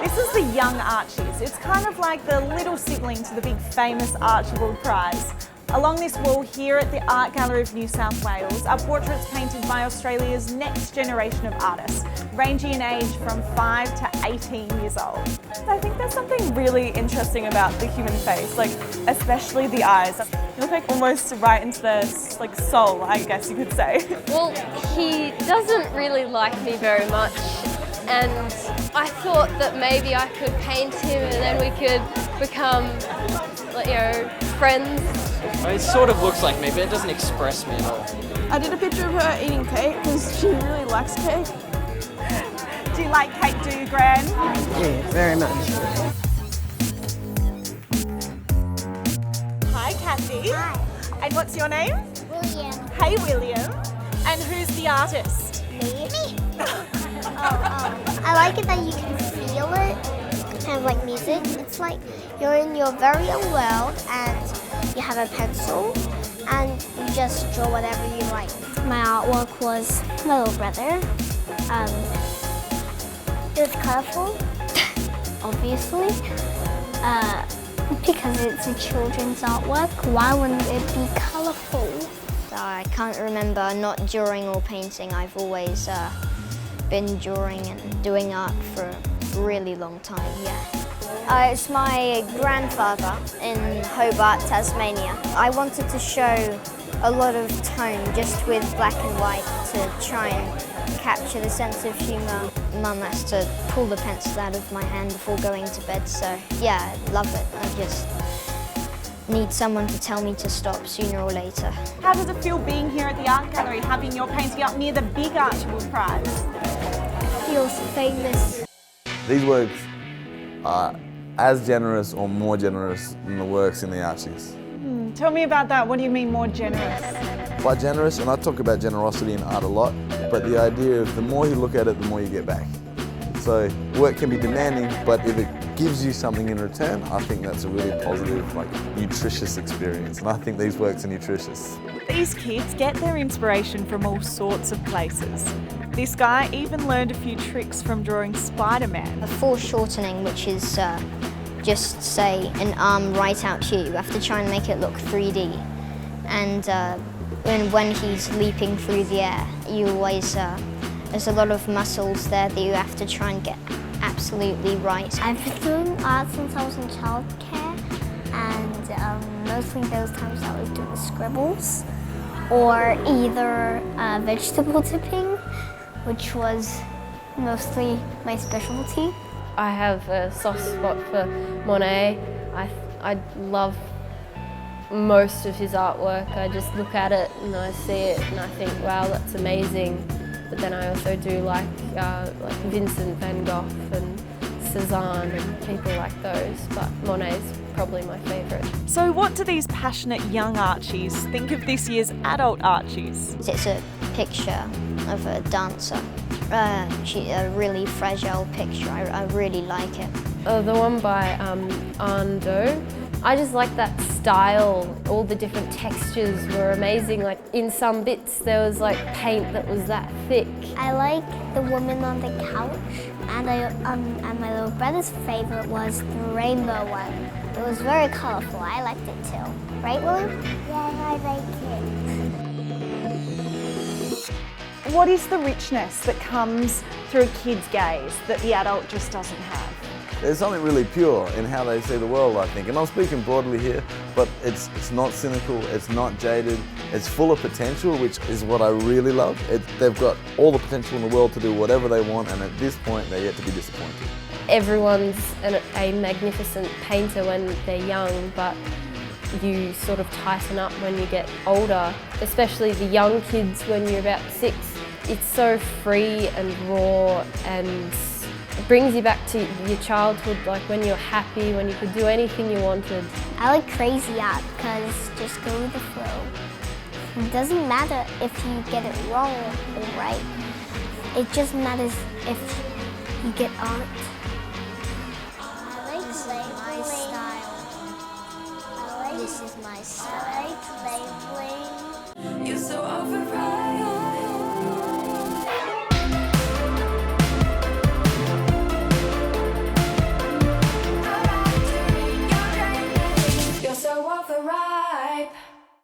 This is the Young Archies. It's kind of like the little sibling to the big famous Archibald Prize. Along this wall here at the Art Gallery of New South Wales are portraits painted by Australia's next generation of artists, ranging in age from 5 to 18 years old. I think there's something really interesting about the human face, like especially the eyes. You look like almost right into their like soul, I guess you could say. Well, he doesn't really like me very much, and I thought that maybe I could paint him and then we could become, friends. It sort of looks like me, but it doesn't express me at all. I did a picture of her eating cake because she really likes cake. Do you like cake, do you, Gran? Yeah, very much. Hi, Kathy. Hi. And what's your name? William. Hey, William. And who's the artist? Me? I like it that you can feel it, kind of like music. It's like you're in your very own world and you have a pencil and you just draw whatever you like. My artwork was my little brother. It was colorful, obviously, because it's a children's artwork. Why wouldn't it be colorful? I can't remember not drawing or painting. I've always been drawing and doing art for a really long time, yeah. It's my grandfather in Hobart, Tasmania. I wanted to show a lot of tone just with black and white to try and capture the sense of humour. Mum has to pull the pencil out of my hand before going to bed, so yeah, I love it. I just need someone to tell me to stop sooner or later. How does it feel being here at the Art Gallery, having your painting up near the big Archibald Prize? Feels famous. These works are as generous or more generous than the works in the Archies. Tell me about that. What do you mean more generous? By generous, and I talk about generosity in art a lot, but the idea of the more you look at it, the more you get back. So work can be demanding, but if it gives you something in return, I think that's a really positive, nutritious experience. And I think these works are nutritious. These kids get their inspiration from all sorts of places. This guy even learned a few tricks from drawing Spider-Man. A foreshortening, which is just say an arm right out here. You have to try and make it look 3D. And when he's leaping through the air, you always, there's a lot of muscles there that you have to try and get absolutely right. I've been doing art since I was in childcare, and mostly those times I was doing scribbles or either vegetable tipping, which was mostly my specialty. I have a soft spot for Monet. I love most of his artwork. I just look at it and I see it and I think, wow, that's amazing. But then I also do like Vincent van Gogh and Cézanne and people like those, but Monet's probably my favourite. So what do these passionate young Archies think of this year's adult Archies? It's a picture of a dancer. A really fragile picture. I really like it. The one by Ando. I just like that style. All the different textures were amazing. Like in some bits there was like paint that was that thick. I like the woman on the couch, and my little brother's favourite was the rainbow one. It was very colourful. I liked it too. Right, William? Yeah, I like it. What is the richness that comes through a kid's gaze that the adult just doesn't have? There's something really pure in how they see the world, I think. And I'm speaking broadly here, but it's not cynical, it's not jaded, it's full of potential, which is what I really love. They've got all the potential in the world to do whatever they want, and at this point, they're yet to be disappointed. Everyone's a magnificent painter when they're young, but you sort of tighten up when you get older, especially the young kids when you're about 6. It's so free and raw, and it brings you back to your childhood, like when you're happy, when you could do anything you wanted. I like crazy art because just go with the flow. It doesn't matter if you get it wrong or right. It just matters if you get art. I like my style. This is my style. I like labeling. You're so overpriced. You're so overripe.